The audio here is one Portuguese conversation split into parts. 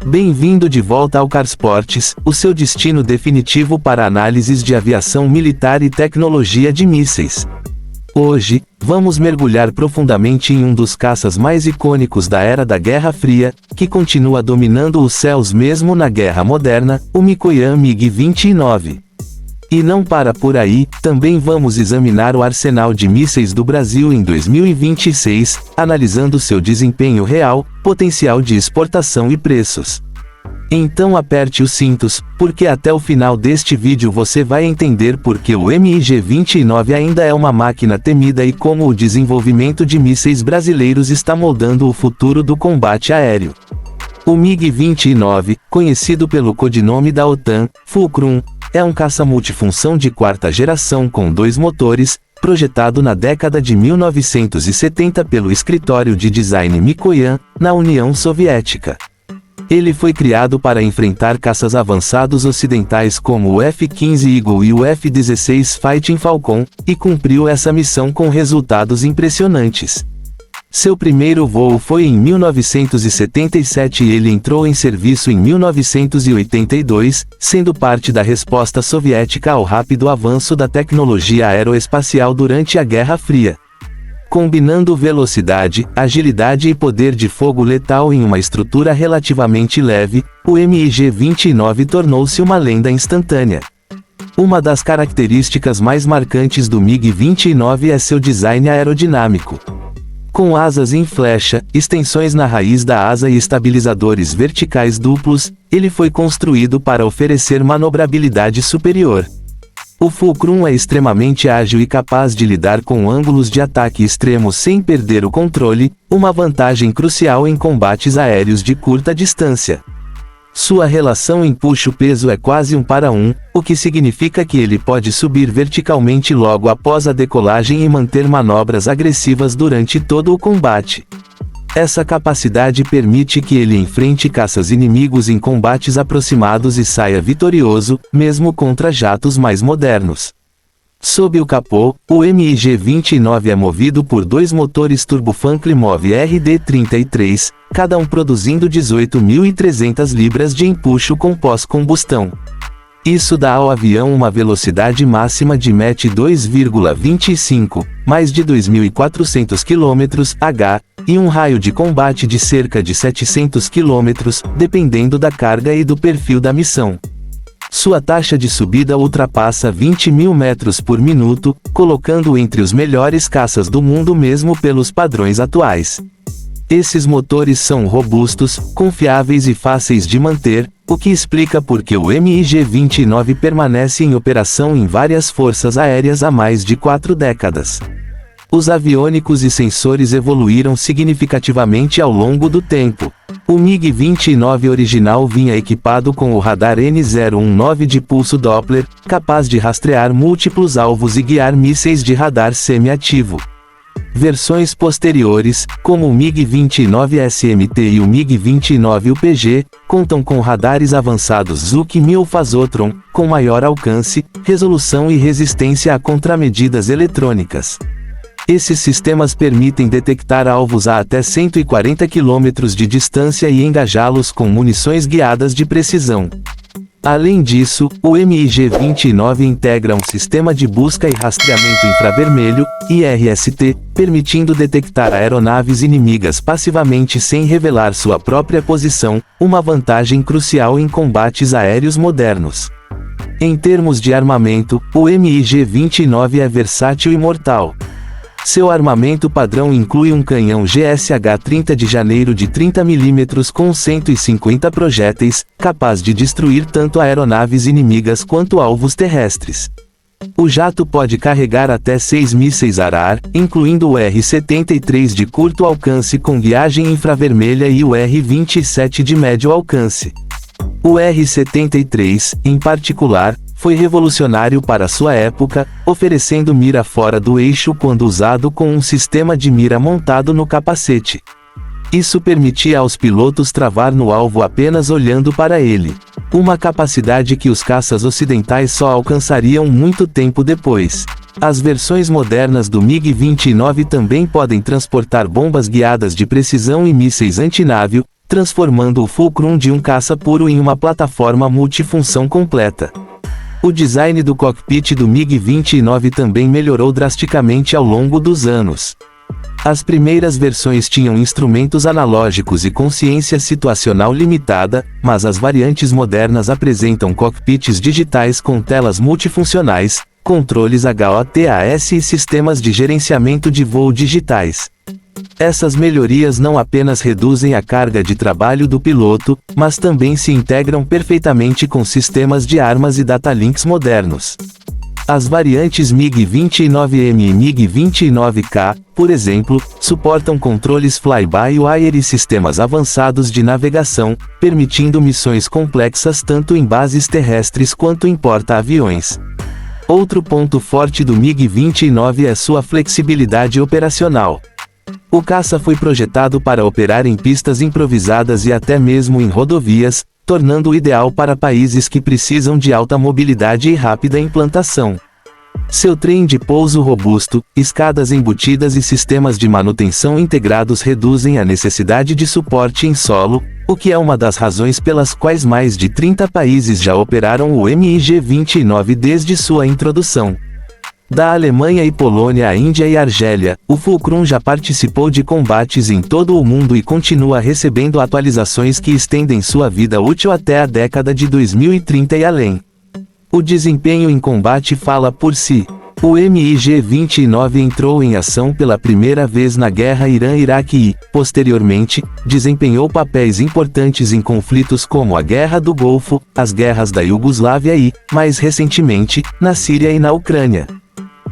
Bem-vindo de volta ao Carsportes, o seu destino definitivo para análises de aviação militar e tecnologia de mísseis. Hoje, vamos mergulhar profundamente em um dos caças mais icônicos da era da Guerra Fria, que continua dominando os céus mesmo na Guerra Moderna, o Mikoyan MiG-29. E não para por aí, também vamos examinar o arsenal de mísseis do Brasil em 2026, analisando seu desempenho real, potencial de exportação e preços. Então aperte os cintos, porque até o final deste vídeo você vai entender por que o MiG-29 ainda é uma máquina temida e como o desenvolvimento de mísseis brasileiros está moldando o futuro do combate aéreo. O MiG-29, conhecido pelo codinome da OTAN, Fulcrum, é um caça multifunção de quarta geração com 2 motores, projetado na década de 1970 pelo escritório de design Mikoyan, na União Soviética. Ele foi criado para enfrentar caças avançados ocidentais como o F-15 Eagle e o F-16 Fighting Falcon, e cumpriu essa missão com resultados impressionantes. Seu primeiro voo foi em 1977 e ele entrou em serviço em 1982, sendo parte da resposta soviética ao rápido avanço da tecnologia aeroespacial durante a Guerra Fria. Combinando velocidade, agilidade e poder de fogo letal em uma estrutura relativamente leve, o MiG-29 tornou-se uma lenda instantânea. Uma das características mais marcantes do MiG-29 é seu design aerodinâmico. Com asas em flecha, extensões na raiz da asa e estabilizadores verticais duplos, ele foi construído para oferecer manobrabilidade superior. O Fulcrum é extremamente ágil e capaz de lidar com ângulos de ataque extremos sem perder o controle, uma vantagem crucial em combates aéreos de curta distância. Sua relação empuxo-peso é quase 1:1, o que significa que ele pode subir verticalmente logo após a decolagem e manter manobras agressivas durante todo o combate. Essa capacidade permite que ele enfrente caças inimigos em combates aproximados e saia vitorioso, mesmo contra jatos mais modernos. Sob o capô, o MiG-29 é movido por 2 motores turbofan Klimov RD-33, cada um produzindo 18.300 libras de empuxo com pós-combustão. Isso dá ao avião uma velocidade máxima de Mach 2,25, mais de 2.400 km/h, e um raio de combate de cerca de 700 km, dependendo da carga e do perfil da missão. Sua taxa de subida ultrapassa 20.000 metros por minuto, colocando-o entre os melhores caças do mundo mesmo pelos padrões atuais. Esses motores são robustos, confiáveis e fáceis de manter, o que explica por que o MiG-29 permanece em operação em várias forças aéreas há mais de 4 décadas. Os aviônicos e sensores evoluíram significativamente ao longo do tempo. O MiG-29 original vinha equipado com o radar N019 de pulso Doppler, capaz de rastrear múltiplos alvos e guiar mísseis de radar semi-ativo. Versões posteriores, como o MiG-29 SMT e o MiG-29 UPG, contam com radares avançados Zhuk 1000 Phasotron, com maior alcance, resolução e resistência a contramedidas eletrônicas. Esses sistemas permitem detectar alvos a até 140 km de distância e engajá-los com munições guiadas de precisão. Além disso, o MiG-29 integra um sistema de busca e rastreamento infravermelho, IRST, permitindo detectar aeronaves inimigas passivamente sem revelar sua própria posição, uma vantagem crucial em combates aéreos modernos. Em termos de armamento, o MiG-29 é versátil e mortal. Seu armamento padrão inclui um canhão GSH-30 de janeiro de 30 mm com 150 projéteis, capaz de destruir tanto aeronaves inimigas quanto alvos terrestres. O jato pode carregar até 6 mísseis ar-ar, incluindo o R-73 de curto alcance com guiagem infravermelha e o R-27 de médio alcance. O R-73, em particular, foi revolucionário para sua época, oferecendo mira fora do eixo quando usado com um sistema de mira montado no capacete. Isso permitia aos pilotos travar no alvo apenas olhando para ele. Uma capacidade que os caças ocidentais só alcançariam muito tempo depois. As versões modernas do MiG-29 também podem transportar bombas guiadas de precisão e mísseis antinávio, transformando o fulcrum de um caça puro em uma plataforma multifunção completa. O design do cockpit do MiG-29 também melhorou drasticamente ao longo dos anos. As primeiras versões tinham instrumentos analógicos e consciência situacional limitada, mas as variantes modernas apresentam cockpits digitais com telas multifuncionais, controles HOTAS e sistemas de gerenciamento de voo digitais. Essas melhorias não apenas reduzem a carga de trabalho do piloto, mas também se integram perfeitamente com sistemas de armas e datalinks modernos. As variantes MiG-29M e MiG-29K, por exemplo, suportam controles fly-by-wire e sistemas avançados de navegação, permitindo missões complexas tanto em bases terrestres quanto em porta-aviões. Outro ponto forte do MiG-29 é sua flexibilidade operacional. O caça foi projetado para operar em pistas improvisadas e até mesmo em rodovias, tornando-o ideal para países que precisam de alta mobilidade e rápida implantação. Seu trem de pouso robusto, escadas embutidas e sistemas de manutenção integrados reduzem a necessidade de suporte em solo, o que é uma das razões pelas quais mais de 30 países já operaram o MiG-29 desde sua introdução. Da Alemanha e Polônia à Índia e Argélia, o Fulcrum já participou de combates em todo o mundo e continua recebendo atualizações que estendem sua vida útil até a década de 2030 e além. O desempenho em combate fala por si. O MiG-29 entrou em ação pela primeira vez na Guerra Irã-Iraque e, posteriormente, desempenhou papéis importantes em conflitos como a Guerra do Golfo, as guerras da Iugoslávia e, mais recentemente, na Síria e na Ucrânia.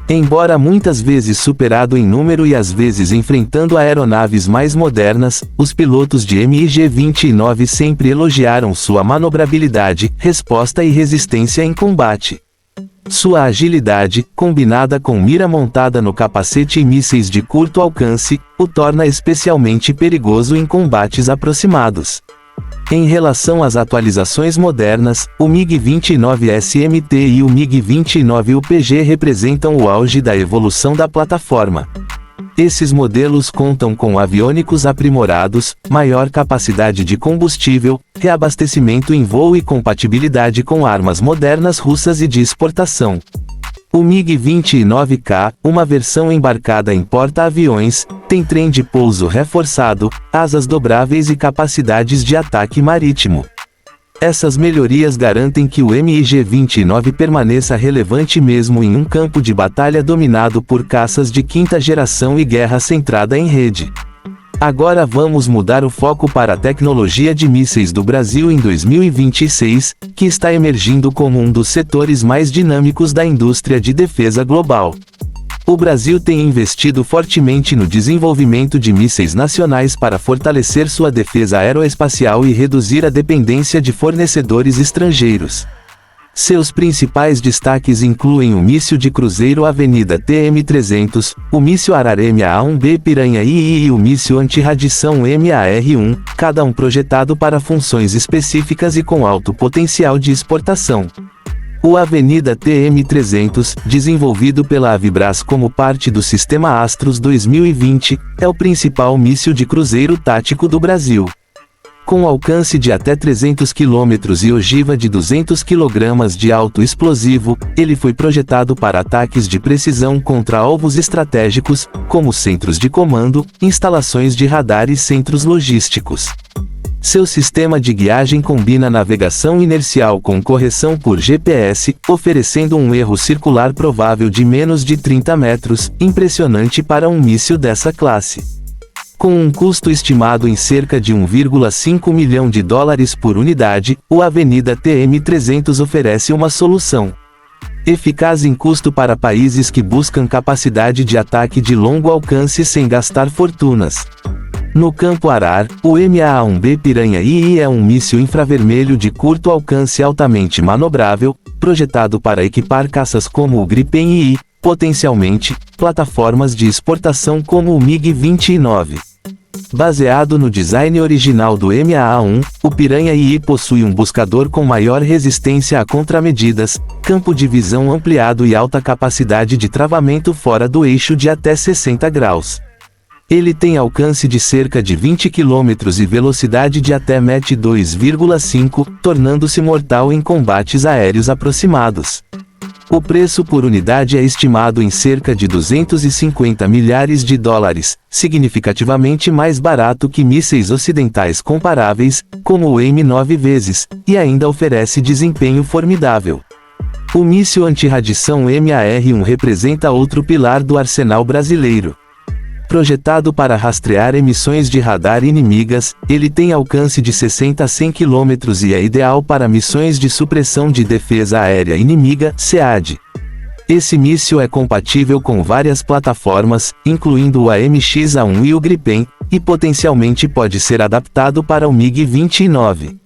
Embora muitas vezes superado em número e às vezes enfrentando aeronaves mais modernas, os pilotos de MiG-29 sempre elogiaram sua manobrabilidade, resposta e resistência em combate. Sua agilidade, combinada com mira montada no capacete e mísseis de curto alcance, o torna especialmente perigoso em combates aproximados. Em relação às atualizações modernas, o MiG-29 SMT e o MiG-29 UPG representam o auge da evolução da plataforma. Esses modelos contam com aviônicos aprimorados, maior capacidade de combustível, reabastecimento em voo e compatibilidade com armas modernas russas e de exportação. O MiG-29K, uma versão embarcada em porta-aviões, tem trem de pouso reforçado, asas dobráveis e capacidades de ataque marítimo. Essas melhorias garantem que o MiG-29 permaneça relevante mesmo em um campo de batalha dominado por caças de quinta geração e guerra centrada em rede. Agora vamos mudar o foco para a tecnologia de mísseis do Brasil em 2026, que está emergindo como um dos setores mais dinâmicos da indústria de defesa global. O Brasil tem investido fortemente no desenvolvimento de mísseis nacionais para fortalecer sua defesa aeroespacial e reduzir a dependência de fornecedores estrangeiros. Seus principais destaques incluem o míssil de cruzeiro Avenida TM-300, o míssil Araremia A1B Piranha II e o míssil antirradiação MAR-1, cada um projetado para funções específicas e com alto potencial de exportação. O Avenida TM-300, desenvolvido pela Avibras como parte do sistema Astros 2020, é o principal míssil de cruzeiro tático do Brasil. Com alcance de até 300 km e ogiva de 200 kg de alto explosivo, ele foi projetado para ataques de precisão contra alvos estratégicos, como centros de comando, instalações de radar e centros logísticos. Seu sistema de guiagem combina navegação inercial com correção por GPS, oferecendo um erro circular provável de menos de 30 metros, impressionante para um míssil dessa classe. Com um custo estimado em cerca de $1,5 milhão por unidade, o Avenida TM-300 oferece uma solução eficaz em custo para países que buscam capacidade de ataque de longo alcance sem gastar fortunas. No campo arar, o MA-1B Piranha II é um míssil infravermelho de curto alcance altamente manobrável, projetado para equipar caças como o Gripen II, potencialmente, plataformas de exportação como o MiG-29. Baseado no design original do MAA-1, o Piranha II possui um buscador com maior resistência a contramedidas, campo de visão ampliado e alta capacidade de travamento fora do eixo de até 60 graus. Ele tem alcance de cerca de 20 km e velocidade de até Mach 2,5, tornando-se mortal em combates aéreos aproximados. O preço por unidade é estimado em cerca de 250 milhares de dólares, significativamente mais barato que mísseis ocidentais comparáveis, como o M9, e ainda oferece desempenho formidável. O míssil antirradiação MAR-1 representa outro pilar do arsenal brasileiro. Projetado para rastrear emissões de radar inimigas, ele tem alcance de 60 a 100 km e é ideal para missões de supressão de defesa aérea inimiga, SEAD. Esse míssil é compatível com várias plataformas, incluindo o AMX-A1 e o Gripen, e potencialmente pode ser adaptado para o MiG-29.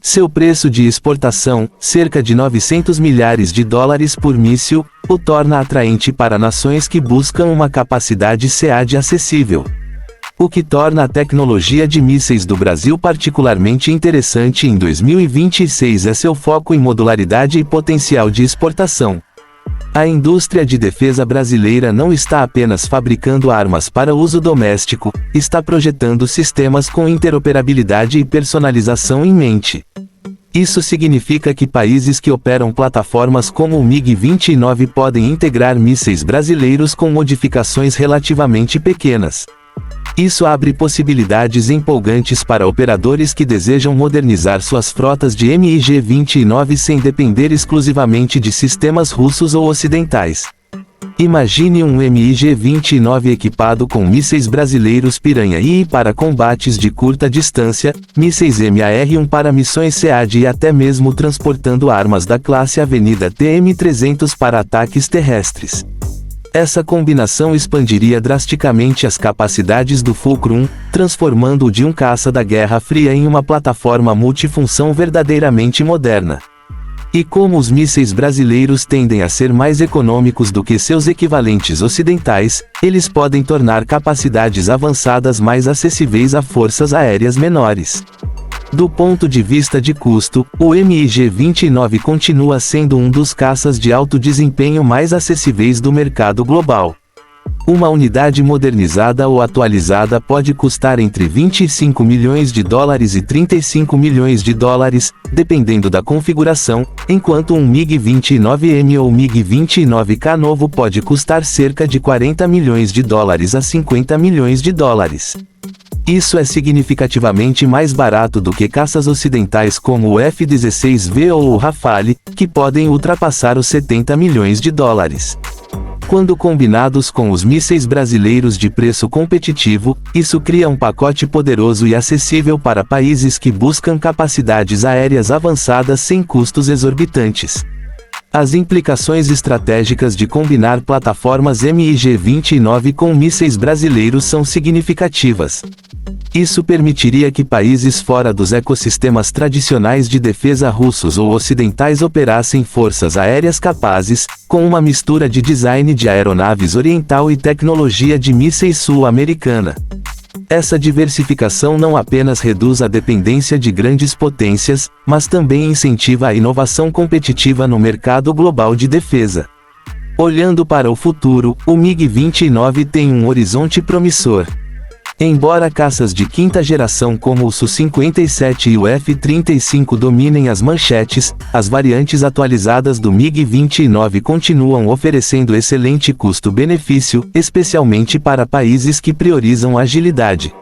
Seu preço de exportação, cerca de 900 milhares de dólares por míssil, o torna atraente para nações que buscam uma capacidade SEAD acessível. O que torna a tecnologia de mísseis do Brasil particularmente interessante em 2026 é seu foco em modularidade e potencial de exportação. A indústria de defesa brasileira não está apenas fabricando armas para uso doméstico, está projetando sistemas com interoperabilidade e personalização em mente. Isso significa que países que operam plataformas como o MiG-29 podem integrar mísseis brasileiros com modificações relativamente pequenas. Isso abre possibilidades empolgantes para operadores que desejam modernizar suas frotas de MiG-29 sem depender exclusivamente de sistemas russos ou ocidentais. Imagine um MiG-29 equipado com mísseis brasileiros Piranha I para combates de curta distância, mísseis MAR-1 para missões SEAD e até mesmo transportando armas da classe Avenida TM-300 para ataques terrestres. Essa combinação expandiria drasticamente as capacidades do Fulcrum, transformando-o de um caça da Guerra Fria em uma plataforma multifunção verdadeiramente moderna. E como os mísseis brasileiros tendem a ser mais econômicos do que seus equivalentes ocidentais, eles podem tornar capacidades avançadas mais acessíveis a forças aéreas menores. Do ponto de vista de custo, o MiG-29 continua sendo um dos caças de alto desempenho mais acessíveis do mercado global. Uma unidade modernizada ou atualizada pode custar entre 25 milhões de dólares e 35 milhões de dólares, dependendo da configuração, enquanto um MiG-29M ou MiG-29K novo pode custar cerca de 40 milhões de dólares a 50 milhões de dólares. Isso é significativamente mais barato do que caças ocidentais como o F-16V ou o Rafale, que podem ultrapassar os 70 milhões de dólares. Quando combinados com os mísseis brasileiros de preço competitivo, isso cria um pacote poderoso e acessível para países que buscam capacidades aéreas avançadas sem custos exorbitantes. As implicações estratégicas de combinar plataformas MiG-29 com mísseis brasileiros são significativas. Isso permitiria que países fora dos ecossistemas tradicionais de defesa russos ou ocidentais operassem forças aéreas capazes, com uma mistura de design de aeronaves oriental e tecnologia de mísseis sul-americana. Essa diversificação não apenas reduz a dependência de grandes potências, mas também incentiva a inovação competitiva no mercado global de defesa. Olhando para o futuro, o MiG-29 tem um horizonte promissor. Embora caças de quinta geração como o Su-57 e o F-35 dominem as manchetes, as variantes atualizadas do MiG-29 continuam oferecendo excelente custo-benefício, especialmente para países que priorizam agilidade,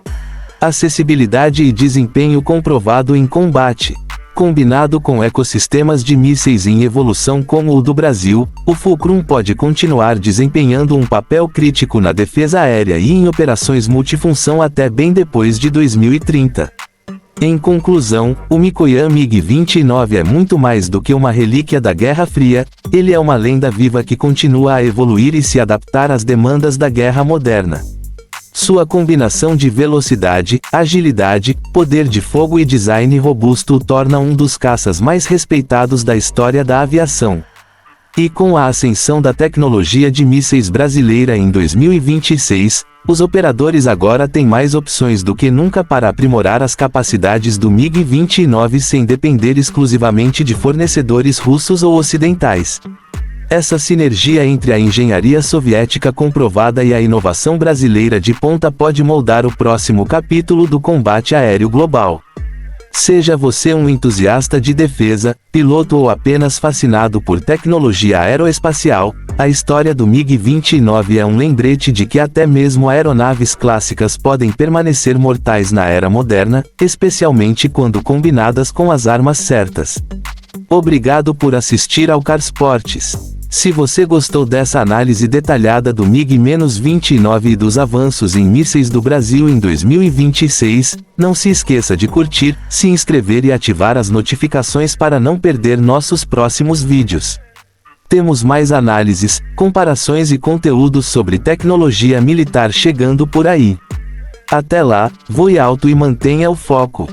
acessibilidade e desempenho comprovado em combate. Combinado com ecossistemas de mísseis em evolução como o do Brasil, o Fulcrum pode continuar desempenhando um papel crítico na defesa aérea e em operações multifunção até bem depois de 2030. Em conclusão, o Mikoyan MiG-29 é muito mais do que uma relíquia da Guerra Fria, ele é uma lenda viva que continua a evoluir e se adaptar às demandas da guerra moderna. Sua combinação de velocidade, agilidade, poder de fogo e design robusto o torna um dos caças mais respeitados da história da aviação. E com a ascensão da tecnologia de mísseis brasileira em 2026, os operadores agora têm mais opções do que nunca para aprimorar as capacidades do MiG-29 sem depender exclusivamente de fornecedores russos ou ocidentais. Essa sinergia entre a engenharia soviética comprovada e a inovação brasileira de ponta pode moldar o próximo capítulo do combate aéreo global. Seja você um entusiasta de defesa, piloto ou apenas fascinado por tecnologia aeroespacial, a história do MiG-29 é um lembrete de que até mesmo aeronaves clássicas podem permanecer mortais na era moderna, especialmente quando combinadas com as armas certas. Obrigado por assistir ao Carsportes. Se você gostou dessa análise detalhada do MiG-29 e dos avanços em mísseis do Brasil em 2026, não se esqueça de curtir, se inscrever e ativar as notificações para não perder nossos próximos vídeos. Temos mais análises, comparações e conteúdos sobre tecnologia militar chegando por aí. Até lá, voe alto e mantenha o foco.